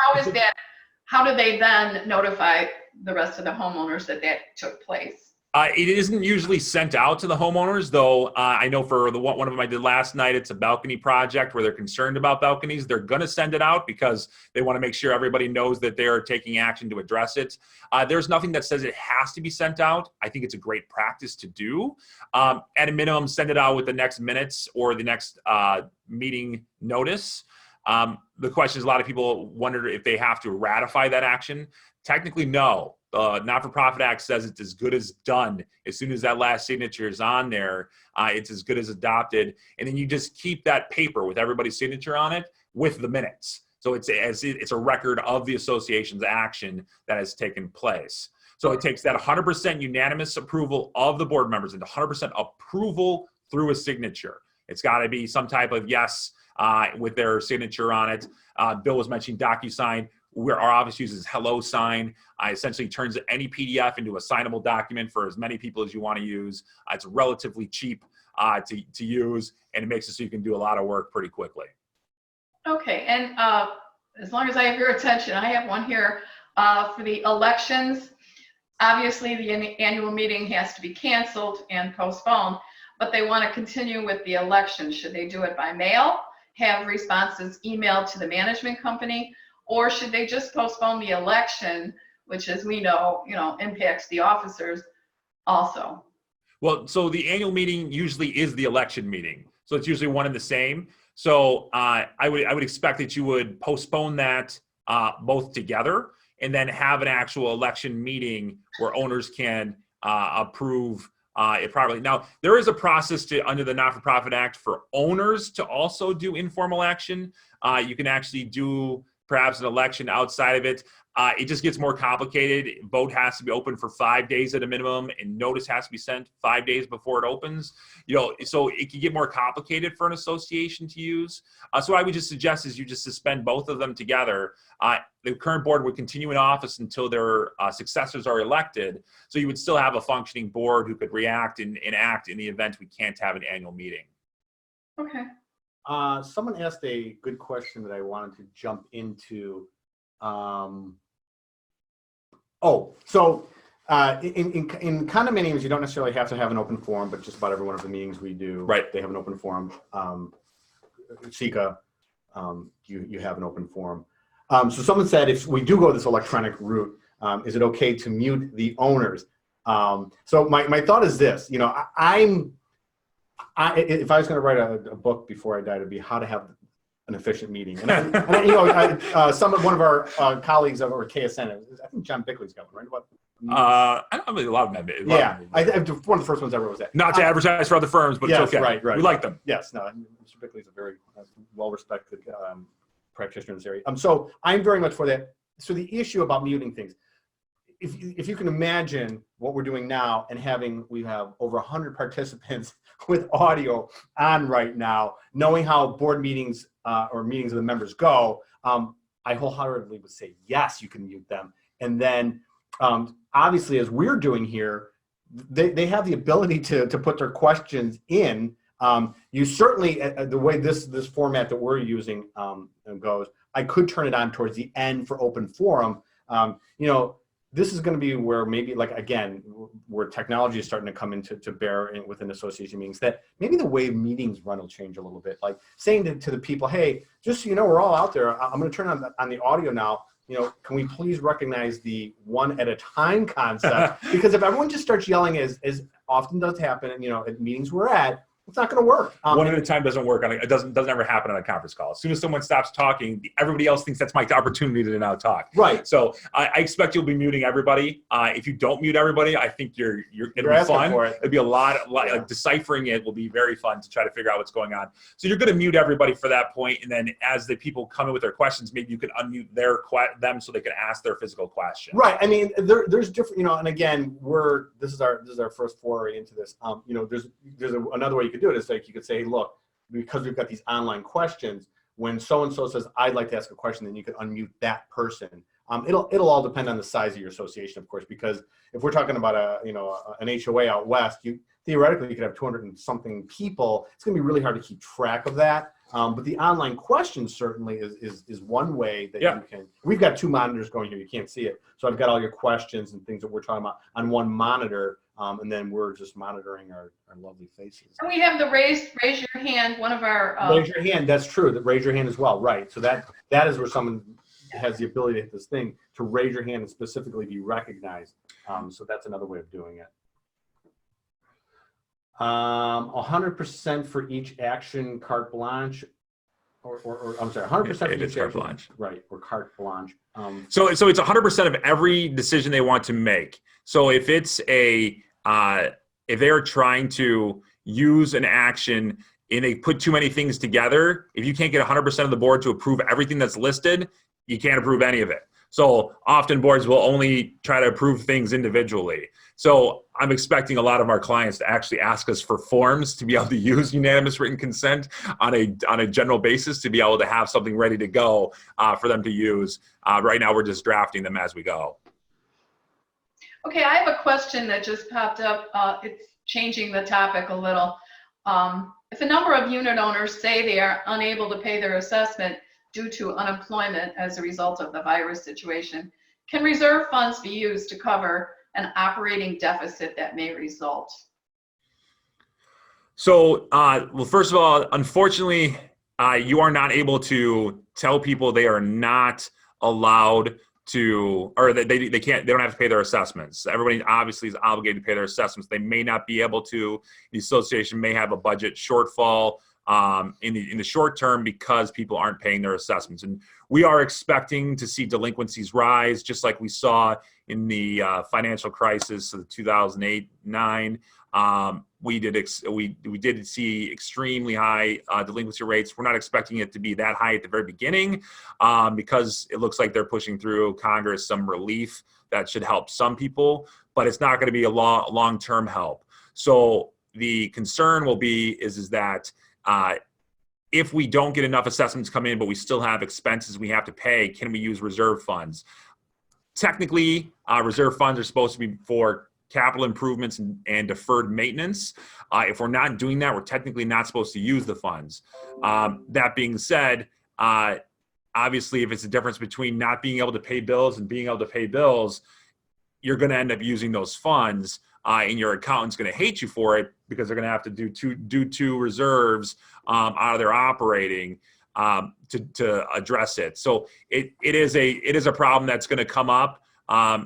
how do they then notify the rest of the homeowners that took place? It isn't usually sent out to the homeowners, though. I know for one of them I did last night, it's a balcony project where they're concerned about balconies. They're going to send it out because they want to make sure everybody knows that they're taking action to address it. There's nothing that says it has to be sent out. I think it's a great practice to do. At a minimum, send it out with the next minutes or the next meeting notice. The question is, a lot of people wonder if they have to ratify that action. Technically, no. Not-for-profit Act says it's as good as done. As soon as that last signature is on there, it's as good as adopted. And then you just keep that paper with everybody's signature on it with the minutes. So it's a record of the association's action that has taken place. So it takes that 100% unanimous approval of the board members and 100% approval through a signature. It's got to be some type of yes with their signature on it. Bill was mentioning DocuSign. where our office uses HelloSign. Essentially turns any PDF into a signable document for as many people as you want to use. It's relatively cheap to use, and it makes it so you can do a lot of work pretty quickly. Okay, and as long as I have your attention, I have one here for the elections. Obviously, the annual meeting has to be canceled and postponed, but they want to continue with the election. Should they do it by mail, have responses emailed to the management company, or should they just postpone the election, which, as we know, impacts the officers also? Well, so the annual meeting usually is the election meeting, so it's usually one and the same. So I would expect that you would postpone that both together, and then have an actual election meeting where owners can approve it properly. Now, there is a process under the Not-for-Profit Act for owners to also do informal action. You can actually do perhaps an election outside of it. It just gets more complicated. Vote has to be open for 5 days at a minimum, and notice has to be sent 5 days before it opens. So it can get more complicated for an association to use. So what I would just suggest is you just suspend both of them together. The current board would continue in office until their successors are elected. So you would still have a functioning board who could react and act in the event we can't have an annual meeting. Okay. Someone asked a good question that I wanted to jump into. In condominiums, you don't necessarily have to have an open forum, but just about every one of the meetings we do, right, they have an open forum. SECA, you have an open forum. So someone said, if we do go this electronic route, is it okay to mute the owners? So my thought is this, if I was going to write a book before I died, it'd be how to have an efficient meeting. And one of our colleagues over at KSN, I think John Bickley's got one, right? I don't know, a lot of them. Yeah, one of the first ones I wrote was that. Not to advertise for other firms, but yes, it's okay. Right. We like them. Yes, no, Mr. Bickley's a very well-respected practitioner in this area. So I'm very much for that. So the issue about muting things, if you can imagine what we're doing now and we have over 100 participants with audio on right now, knowing how board meetings or meetings of the members go, I wholeheartedly would say, yes, you can mute them. And then obviously, as we're doing here, they have the ability to put their questions in. You certainly, the way this format that we're using goes, I could turn it on towards the end for open forum. This is going to be where maybe, where technology is starting to come into bear within association meetings, that maybe the way meetings run will change a little bit. Like saying to the people, hey, just so you know, we're all out there. I'm going to turn on the audio now. Can we please recognize the one at a time concept? Because if everyone just starts yelling, as often does happen, at meetings we're at, it's not going to work. One at a time doesn't work. It doesn't ever happen on a conference call. As soon as someone stops talking, everybody else thinks that's my opportunity to now talk. Right. So I expect you'll be muting everybody. If you don't mute everybody, I think it'll be fun. It'll be a lot like deciphering it will be very fun to try to figure out what's going on. So you're going to mute everybody for that point, and then as the people come in with their questions, maybe you can unmute them so they can ask their physical question. Right. I mean, there's different. And again, this is our first foray into this. There's another way you could do it. Is like you could say, hey, look, because we've got these online questions, when so-and-so says, I'd like to ask a question, then you could unmute that person. It'll all depend on the size of your association, of course, because if we're talking about an HOA out west, theoretically you could have 200 and something people. It's going to be really hard to keep track of that. But the online questions certainly is one way that you can. We've got two monitors going here. You can't see it. So I've got all your questions and things that we're talking about on one monitor. And then we're just monitoring our lovely faces. And we have the raise your hand. One of our raise your hand. That's true. That raise your hand as well. Right. So that is where someone has the ability to hit this thing to raise your hand and specifically be recognized. So that's another way of doing it. 100% for each action, carte blanche, or I'm sorry, 100% for each carte action, blanche. Right? Or carte blanche. So it's 100% of every decision they want to make. So if it's if they are trying to use an action and they put too many things together, if you can't get 100% of the board to approve everything that's listed, you can't approve any of it. So often boards will only try to approve things individually. So I'm expecting a lot of our clients to actually ask us for forms to be able to use unanimous written consent on a general basis to be able to have something ready to go for them to use. Right now, we're just drafting them as we go. Okay, I have a question that just popped up. It's changing the topic a little. If a number of unit owners say they are unable to pay their assessment due to unemployment as a result of the virus situation, can reserve funds be used to cover an operating deficit that may result? So, well, first of all, unfortunately, you are not able to tell people they are not allowed to, or they can't, they don't have to pay their assessments. Everybody obviously is obligated to pay their assessments. They may not be able to. The association may have a budget shortfall in the short term because people aren't paying their assessments. And we are expecting to see delinquencies rise, just like we saw in the financial crisis of 2008-9. We did see extremely high delinquency rates. We're not expecting it to be that high at the very beginning because it looks like they're pushing through Congress some relief that should help some people, but it's not going to be a long-term help. So the concern will be is that if we don't get enough assessments come in, but we still have expenses we have to pay, can we use reserve funds? Technically, reserve funds are supposed to be for capital improvements and deferred maintenance. If we're not doing that, we're technically not supposed to use the funds. That being said, obviously, if it's a difference between not being able to pay bills and being able to pay bills, you're going to end up using those funds, and your accountant's going to hate you for it because they're going to have to do two reserves out of their operating to address it. So it is a problem that's going to come up.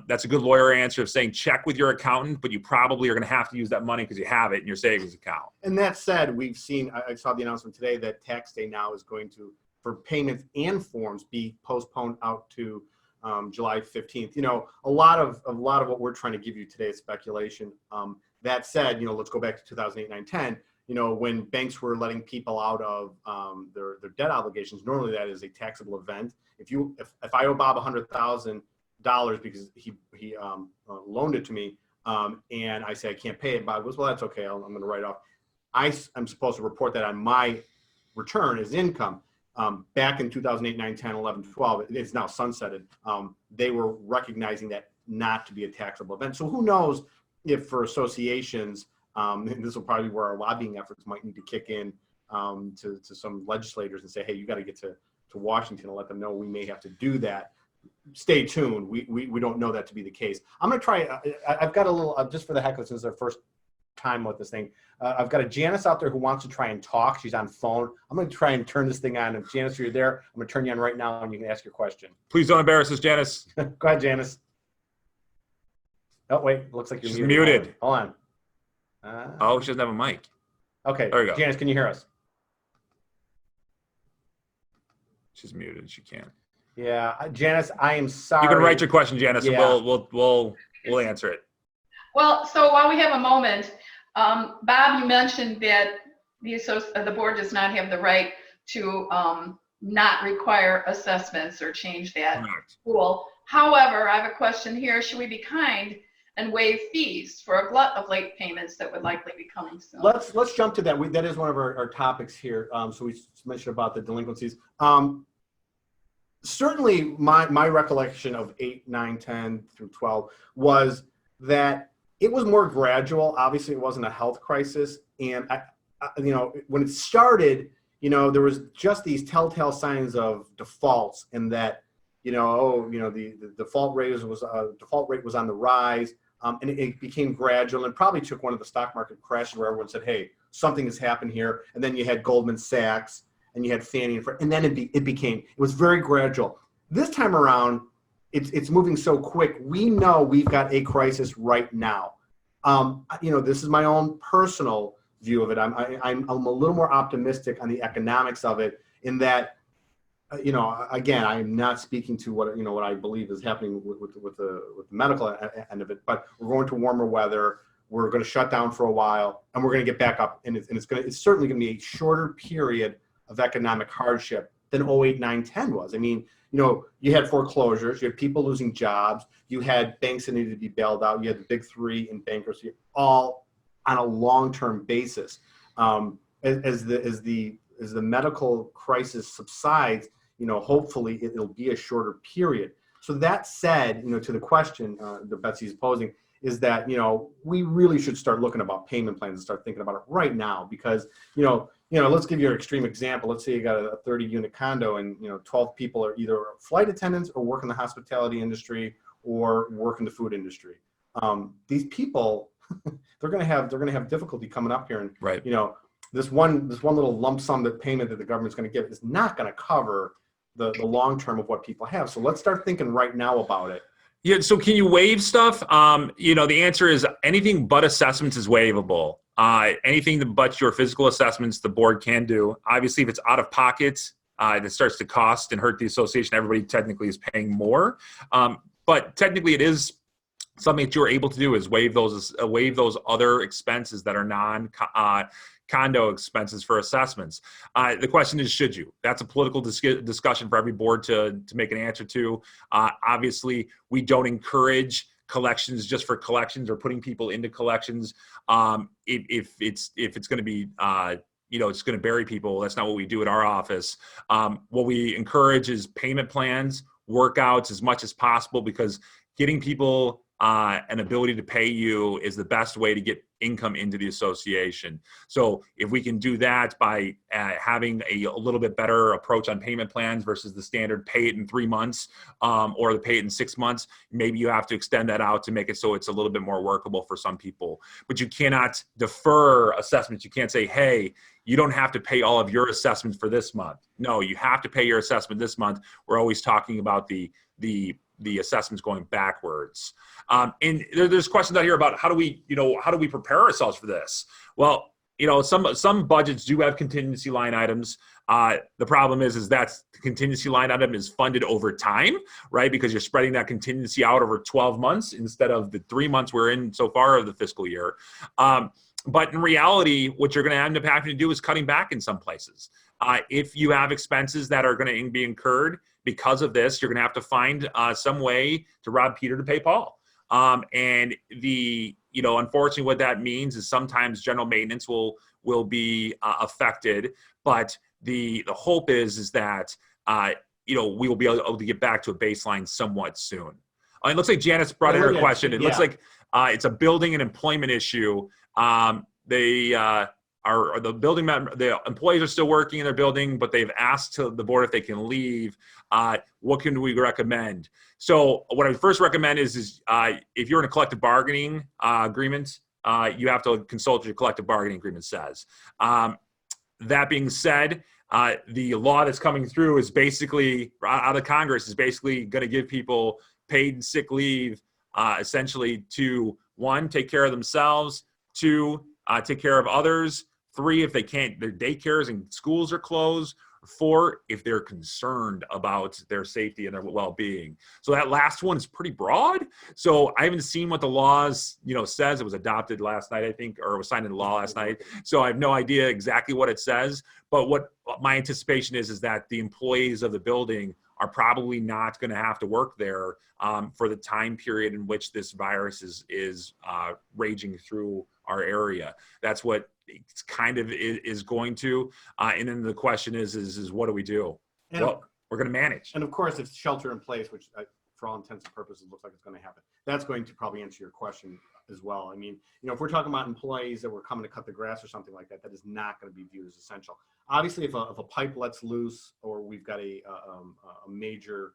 That's a good lawyer answer of saying check with your accountant, but you probably are going to have to use that money because you have it in your savings account. And that said, we've seen, I saw the announcement today that tax day now is going to, for payments and forms, be postponed out to July 15th. You know, a lot of what we're trying to give you today is speculation. That said, you know, let's go back to 2008, 9, 10. You know, when banks were letting people out of their debt obligations, normally that is a taxable event. If I owe Bob $100,000 because he loaned it to me, and I say I can't pay it, Bob goes, well, that's okay, I'm going to write off. I'm supposed to report that on my return as income. Back in 2008, 9, 10, 11, 12, it's now sunsetted. They were recognizing that not to be a taxable event. So who knows if for associations, and this will probably be where our lobbying efforts might need to kick in to some legislators and say, hey, you got to get to Washington and let them know we may have to do that. Stay tuned. We don't know that to be the case. I'm going to try. I've got a little, just for the heck of it, since it's our first time with this thing. I've got a Janice out there who wants to try and talk. She's on phone. I'm going to try and turn this thing on. If Janice, you're there, I'm going to turn you on right now and you can ask your question. Please don't embarrass us, Janice. Go ahead, Janice. Oh, wait. Looks like you're She's muted. muted. Hold on. Oh, she doesn't have a mic. Okay. There we go. Janice, can you hear us? She's muted. She can't. Yeah. Janice, I am sorry. You can write your question, Janice, Yeah. and we'll answer it. Well, so while we have a moment, Bob, you mentioned that the board does not have the right to not require assessments or change that rule. However, I have a question here. Should we be kind and waive fees for a glut of late payments that would likely be coming soon? Let's jump to that. That is one of our topics here. So we mentioned about the delinquencies. Certainly, my recollection of 8, 9, 10 through 12 was that it was more gradual. Obviously, it wasn't a health crisis, and you know, when it started, you know, there was just these telltale signs of defaults, and that, you know, the default rate was on the rise, and it became gradual, and probably took one of the stock market crashes where everyone said, "Hey, something has happened here," and then you had Goldman Sachs, and you had Fannie and then it was very gradual. This time around, it's moving so quick. We know we've got a crisis right now. You know, this is my own personal view of it. I'm a little more optimistic on the economics of it, in that, you know, again, I am not speaking to what I believe is happening with the medical end of it. But we're going to warmer weather. We're going to shut down for a while, and we're going to get back up. And it's certainly going to be a shorter period of economic hardship than 08, 9, 10 was. I mean, you know, you had foreclosures, you had people losing jobs, you had banks that needed to be bailed out, you had the big three in bankruptcy, all on a long-term basis. As the medical crisis subsides, you know, hopefully it'll be a shorter period. So that said, you know, to the question that Betsy is posing, is that, you know, we really should start looking about payment plans and start thinking about it right now, because, you know, let's give you an extreme example. Let's say you got a 30-unit condo and, you know, 12 people are either flight attendants or work in the hospitality industry or work in the food industry. These people, they're going to have difficulty coming up here, and right. You know, this one little lump sum that payment that the government's going to give is not going to cover the long term of what people have. So let's start thinking right now about it. Yeah. So can you waive stuff? You know, the answer is anything but assessments is waivable. Anything but your physical assessments, the board can do. Obviously, if it's out of pocket, that starts to cost and hurt the association. Everybody technically is paying more. But technically it is something that you're able to do is waive those other expenses that are non-condo expenses for assessments. The question is, should you? That's a political discussion for every board to make an answer to. Obviously, we don't encourage collections just for collections or putting people into collections. If it's going to be you know, it's going to bury people. That's not what we do at our office. What we encourage is payment plans, workouts as much as possible, because getting people an ability to pay you is the best way to get income into the association. So if we can do that by having a little bit better approach on payment plans versus the standard pay it in 3 months or the pay it in 6 months, maybe you have to extend that out to make it so it's a little bit more workable for some people. But you cannot defer assessments. You can't say, hey, you don't have to pay all of your assessments for this month. No, you have to pay your assessment this month. We're always talking about the assessments going backwards. And there's questions out here about how do we prepare ourselves for this? Well, you know, some budgets do have contingency line items. The problem is that the contingency line item is funded over time, right? Because you're spreading that contingency out over 12 months instead of the 3 months we're in so far of the fiscal year. But in reality, what you're going to end up having to do is cutting back in some places. If you have expenses that are going to be incurred because of this, you're going to have to find some way to rob Peter to pay Paul. And unfortunately, what that means is sometimes general maintenance will be affected, but the hope is that we will be able to get back to a baseline somewhat soon. It looks like Janet's brought in her question. It looks like it's a building and employment issue. The employees are still working in their building, but they've asked the board if they can leave. What can we recommend? So what I would first recommend is if you're in a collective bargaining agreement, you have to consult what your collective bargaining agreement says. That being said, the law that's coming through is basically out of Congress is basically going to give people paid sick leave, essentially to 1, take care of themselves, 2, take care of others, 3, if they can't, their daycares and schools are closed, 4, if they're concerned about their safety and their well-being. So that last one is pretty broad. So I haven't seen what the laws, says. It was adopted last night, I think, or it was signed into law last night. So I have no idea exactly what it says. But what my anticipation is that the employees of the building are probably not going to have to work there for the time period in which this virus is raging through our area. That's what it's kind of is going to. And then the question is what do we do? Well, we're going to manage. And of course, it's shelter in place, which for all intents and purposes looks like it's going to happen. That's going to probably answer your question as well. I mean, if we're talking about employees that were coming to cut the grass or something like that, that is not going to be viewed as essential. Obviously, if a pipe lets loose or we've got a major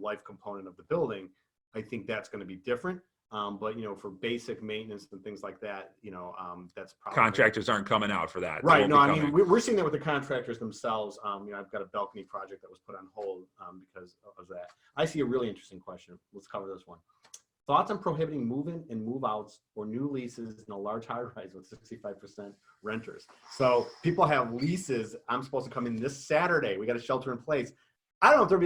life component of the building, I think that's going to be different. But for basic maintenance and things like that, that's probably contractors aren't coming out for that. Right. No, I mean we're seeing that with the contractors themselves. I've got a balcony project that was put on hold because of that. I see a really interesting question. Let's cover this one. Thoughts on prohibiting move-in and move-outs or new leases in a large high-rise with 65% renters. So people have leases. I'm supposed to come in this Saturday. We got a shelter in place. I don't know if they're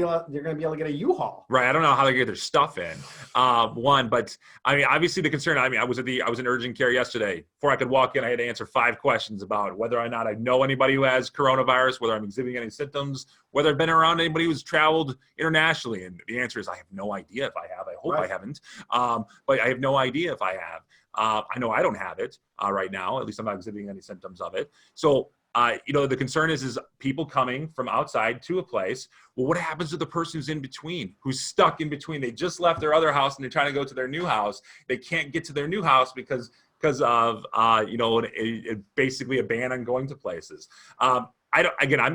going to be able to get a U-Haul. Right. I don't know how they get their stuff in. But I mean, obviously the concern, I mean, I was in urgent care yesterday. Before I could walk in, I had to answer 5 questions about whether or not I know anybody who has coronavirus, whether I'm exhibiting any symptoms, whether I've been around anybody who's traveled internationally. And the answer is I have no idea if I have. I hope I haven't. But I have no idea if I have. I know I don't have it right now. At least I'm not exhibiting any symptoms of it. So, the concern is people coming from outside to a place. Well, what happens to the person who's in between, who's stuck in between? They just left their other house and they're trying to go to their new house. They can't get to their new house because of basically a ban on going to places. I'm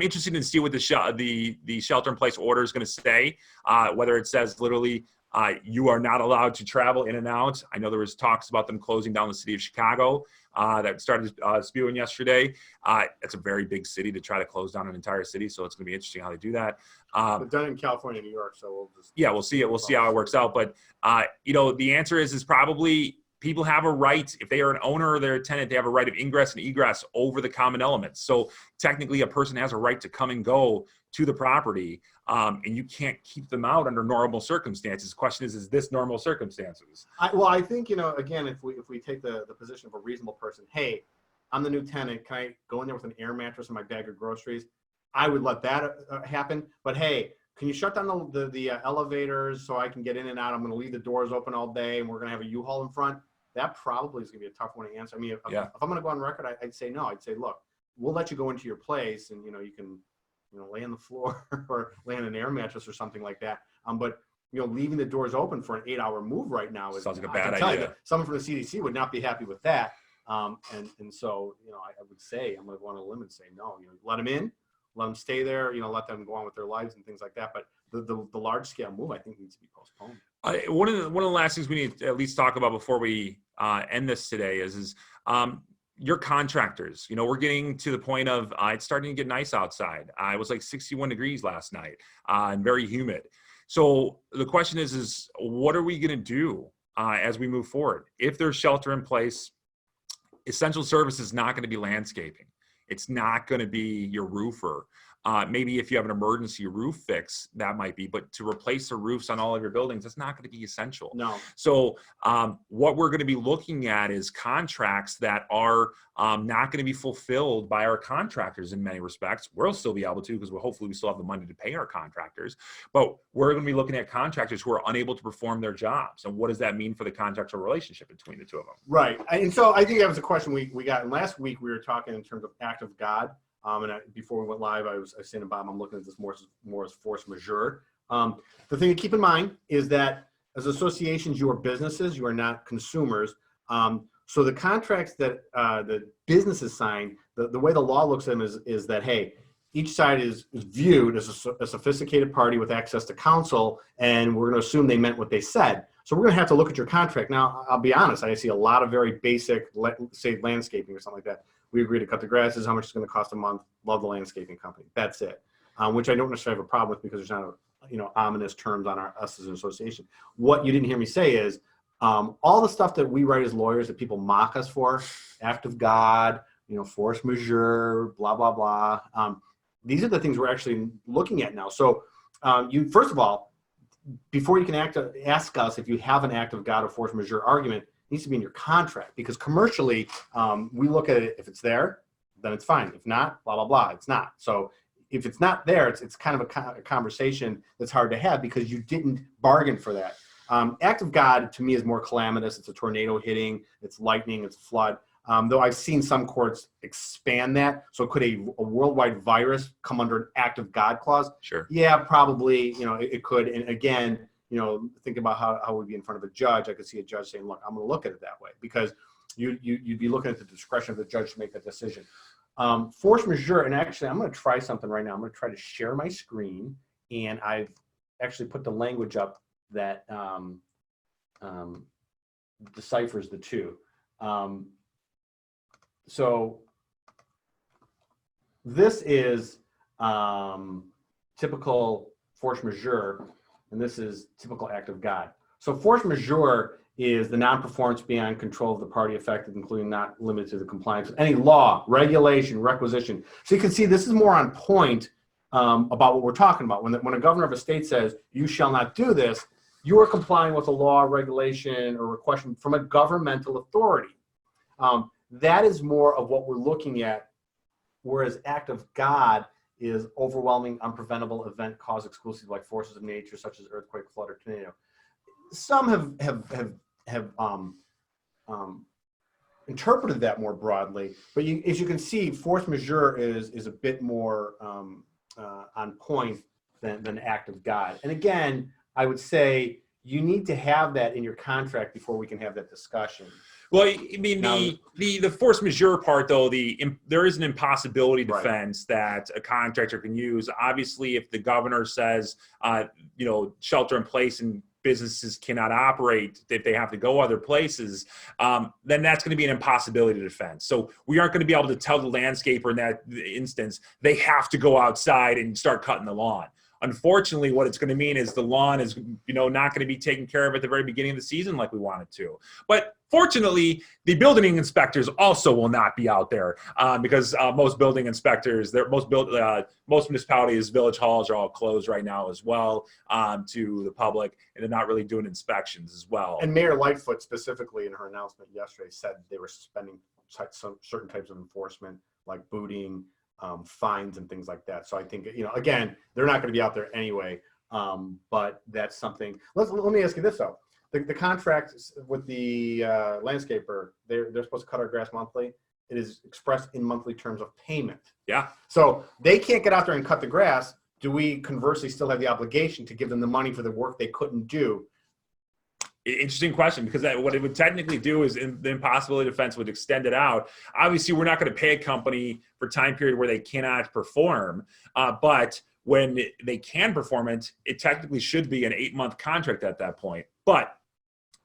interested to see what the shelter-in-place order is going to say, whether it says literally you are not allowed to travel in and out. I know there was talks about them closing down the city of Chicago that started spewing yesterday. It's a very big city to try to close down an entire city, so it's going to be interesting how they do that. But done in California, New York, so we'll see it. We'll see how it works out. But the answer is probably people have a right, if they are an owner or they're a tenant, they have a right of ingress and egress over the common elements. So technically, a person has a right to come and go to the property, and you can't keep them out under normal circumstances. The question is this normal circumstances? I think, again, if we take the position of a reasonable person, hey, I'm the new tenant, can I go in there with an air mattress and my bag of groceries? I would let that happen. But hey, can you shut down the elevators so I can get in and out? I'm going to leave the doors open all day and we're going to have a U-Haul in front. That probably is going to be a tough one to answer. I mean, if I'm going to go on record, I'd say no. I'd say, look, we'll let you go into your place and, you can lay on the floor or lay on an air mattress or something like that. But leaving the doors open for an 8-hour move right now sounds like a bad idea. Someone from the CDC would not be happy with that. And so I would say I'm going to go on a limb and say no. Let them in, let them stay there. Let them go on with their lives and things like that. But the large scale move I think needs to be postponed. One of the last things we need to at least talk about before we end this today is your contractors. We're getting to the point of it's starting to get nice outside. It was like 61 degrees last night and very humid. So the question is what are we going to do as we move forward? If there's shelter in place, essential service is not going to be landscaping. It's not going to be your roofer. Maybe if you have an emergency roof fix, that might be, but to replace the roofs on all of your buildings, that's not going to be essential. No. So what we're going to be looking at is contracts that are not going to be fulfilled by our contractors in many respects. We'll still be able to, because hopefully we still have the money to pay our contractors, but we're going to be looking at contractors who are unable to perform their jobs. And what does that mean for the contractual relationship between the two of them? Right. And so I think that was a question we got. And last week we were talking in terms of act of God. Before we went live, I was saying to Bob, I'm looking at this more as force majeure. The thing to keep in mind is that as associations, you are businesses, you are not consumers. So the contracts that the businesses sign, the way the law looks at them is that, hey, each side is viewed as a sophisticated party with access to counsel, and we're going to assume they meant what they said. So we're going to have to look at your contract. Now, I'll be honest, I see a lot of very basic, say, landscaping or something like that. We agree to cut the grass. This is how much it's going to cost a month. Love the landscaping company. That's it. Which I don't necessarily have a problem with because there's not ominous terms on us as an association. What you didn't hear me say is all the stuff that we write as lawyers that people mock us for, act of God, force majeure, blah, blah, blah. These are the things we're actually looking at now. So you, first of all, before you can ask us if you have an act of God or force majeure argument, needs to be in your contract, because commercially we look at it. If it's there, then it's fine. If not, blah blah blah, it's not. So if it's not there, it's kind of a conversation that's hard to have because you didn't bargain for that. Act of God to me is more calamitous. It's a tornado hitting, it's lightning, it's flood. Though I've seen some courts expand that. So could a worldwide virus come under an act of God clause? Sure. Yeah, probably. It could. And again, think about how it would be in front of a judge. I could see a judge saying, look, I'm going to look at it that way, because you'd be looking at the discretion of the judge to make that decision. Force majeure, and actually I'm going to try something right now. I'm going to try to share my screen, and I've actually put the language up that deciphers the two. So this is typical force majeure, and this is typical act of God. So force majeure is the non-performance beyond control of the party affected, including not limited to the compliance with any law, regulation, requisition. So you can see this is more on point about what we're talking about. When a governor of a state says, you shall not do this, you are complying with a law, regulation, or request from a governmental authority. That is more of what we're looking at, whereas act of God is overwhelming, unpreventable event cause exclusive, like forces of nature such as earthquake, flood, or tornado. Some have interpreted that more broadly, but as you can see, force majeure is a bit more on point than act of God. And again, I would say you need to have that in your contract before we can have that discussion. Well, I mean, the force majeure part, though, there is an impossibility defense that a contractor can use. Obviously, if the governor says, shelter in place and businesses cannot operate, if they have to go other places, then that's going to be an impossibility defense. So we aren't going to be able to tell the landscaper in that instance, they have to go outside and start cutting the lawn. Unfortunately, what it's going to mean is the lawn is, not going to be taken care of at the very beginning of the season like we want it to. But fortunately, the building inspectors also will not be out there because most building inspectors, most municipalities, village halls are all closed right now as well to the public, and they're not really doing inspections as well. And Mayor Lightfoot specifically in her announcement yesterday said they were suspending some certain types of enforcement like booting, fines and things like that. So I think, again, they're not going to be out there anyway, but that's something. Let me ask you this though. The contract with the landscaper, they're supposed to cut our grass monthly. It is expressed in monthly terms of payment. Yeah. So they can't get out there and cut the grass. Do we conversely still have the obligation to give them the money for the work they couldn't do? Interesting question, because what it would technically do is the impossibility defense would extend it out. Obviously, we're not going to pay a company for time period where they cannot perform, but when they can perform it, it technically should be an 8-month contract at that point. But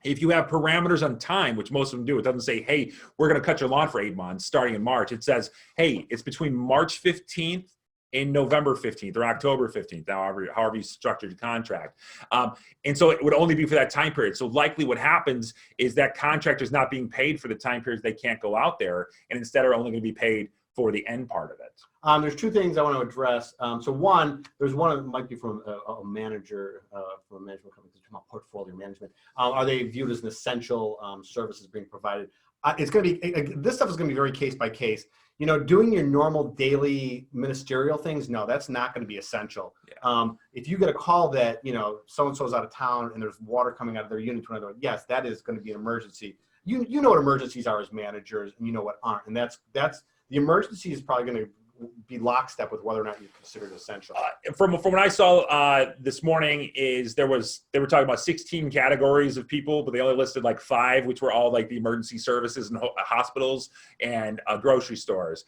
if you have parameters on time, which most of them do, it doesn't say, hey, we're going to cut your lawn for 8 months starting in March. It says, hey, it's between March 15th and November 15th or October 15th, however you structured your contract. And so it would only be for that time period. So likely what happens is that contractor is not being paid for the time periods they can't go out there, and instead are only going to be paid for the end part of it. There's two things I want to address. So one, there's one that might be from a manager from a management company, talking about portfolio management. Are they viewed as an essential services being provided? It's going to be, this stuff is going to be very case by case. Doing your normal daily ministerial things, no, that's not going to be essential. Yeah. If you get a call that, so-and-so's out of town and there's water coming out of their unit to another, yes, that is going to be an emergency. You know what emergencies are as managers, and you know what aren't. And that's the emergency is probably going to be lockstep with whether or not you consider it essential. From what I saw this morning is they were talking about 16 categories of people, but they only listed like 5, which were all like the emergency services and hospitals and grocery stores.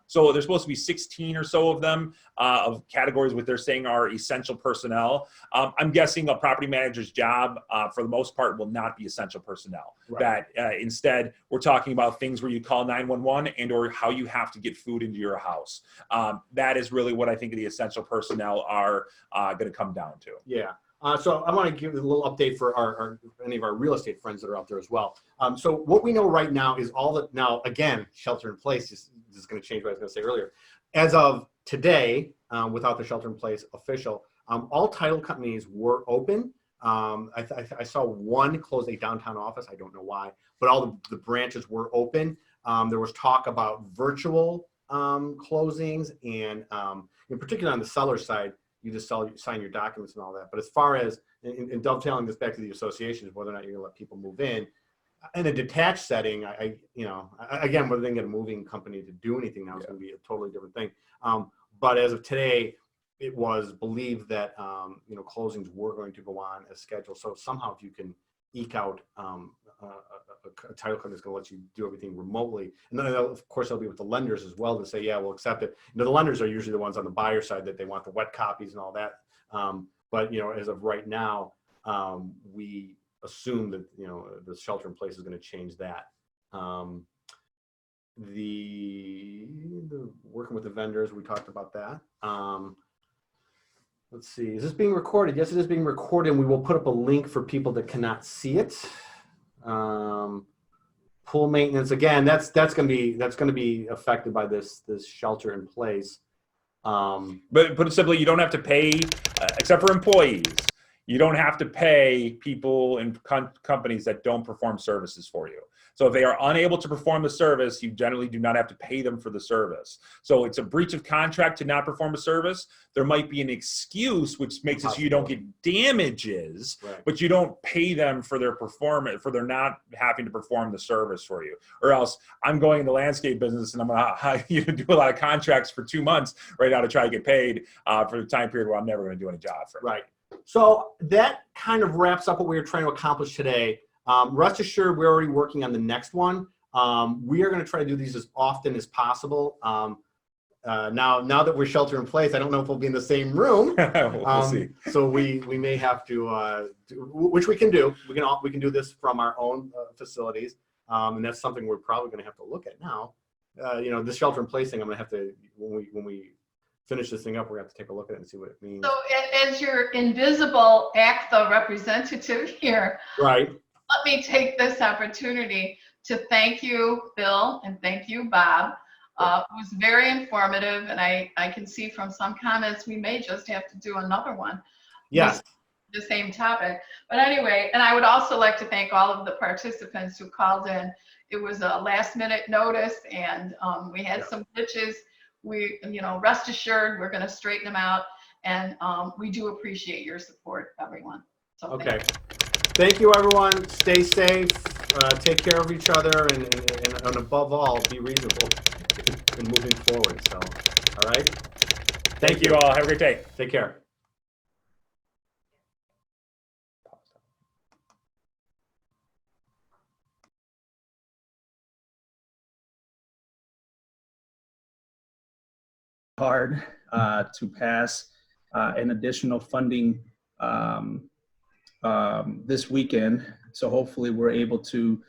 So there's supposed to be 16 or so of them of categories what they're saying are essential personnel. I'm guessing a property manager's job for the most part will not be essential personnel. Right. That instead we're talking about things where you call 911 and or how you have to get food into your house. That is really what I think the essential personnel are going to come down to. Yeah. So I want to give a little update for any of our real estate friends that are out there as well. So what we know right now is now again, shelter in place is going to change what I was going to say earlier. As of today, without the shelter in place official, all title companies were open. I saw one close a downtown office. I don't know why, but all the branches were open. There was talk about virtual closings, and in particular on the seller side, you just sign your documents and all that. But as far as in dovetailing this back to the associations, whether or not you're going to let people move in a detached setting, again, whether they can get a moving company to do anything now is going to be a totally different thing. But as of today, it was believed that closings were going to go on as scheduled. So somehow, if you can eke out a title company that's going to let you do everything remotely, and then of course they'll be with the lenders as well to say, yeah, we'll accept it. The lenders are usually the ones on the buyer side that they want the wet copies and all that. But as of right now, we assume that the shelter in place is going to change that. The working with the vendors, we talked about that. Let's see, is this being recorded? Yes, it is being recorded, and we will put up a link for people that cannot see it. Pool maintenance, again, that's going to be affected by this shelter in place. But put it simply, you don't have to pay, except for employees. You don't have to pay people in companies that don't perform services for you. So if they are unable to perform the service, you generally do not have to pay them for the service. So it's a breach of contract to not perform a service. There might be an excuse, which makes it so you don't get damages, Right. but you don't pay them for their performance, for their not having to perform the service for you. Or else I'm going in the landscape business and I'm going to do a lot of contracts for 2 months right now to try to get paid for the time period where I'm never going to do any job for. Right. So that kind of wraps up what we were trying to accomplish today. Rest assured, we're already working on the next one. We are going to try to do these as often as possible. Now that we're shelter in place, I don't know if we'll be in the same room. We'll see. So we may have to, which we can do. We can do this from our own facilities, and that's something we're probably going to have to look at now. This shelter in place thing, I'm going to have to when we finish this thing up, we're going to have to take a look at it and see what it means. So as your invisible ACTA representative here, Right. let me take this opportunity to thank you, Bill, and thank you, Bob. It was very informative, and I can see from some comments we may just have to do another one. Yes. The same topic. But anyway, and I would also like to thank all of the participants who called in. It was a last minute notice, and we had some glitches. We, rest assured, we're going to straighten them out, and we do appreciate your support, everyone. So Okay. Thank you, everyone. Stay safe. Take care of each other, and above all, be reasonable in moving forward. So, all right. Thank you all. Have a great day. Take care. hard to pass an additional funding this weekend. So hopefully we're able to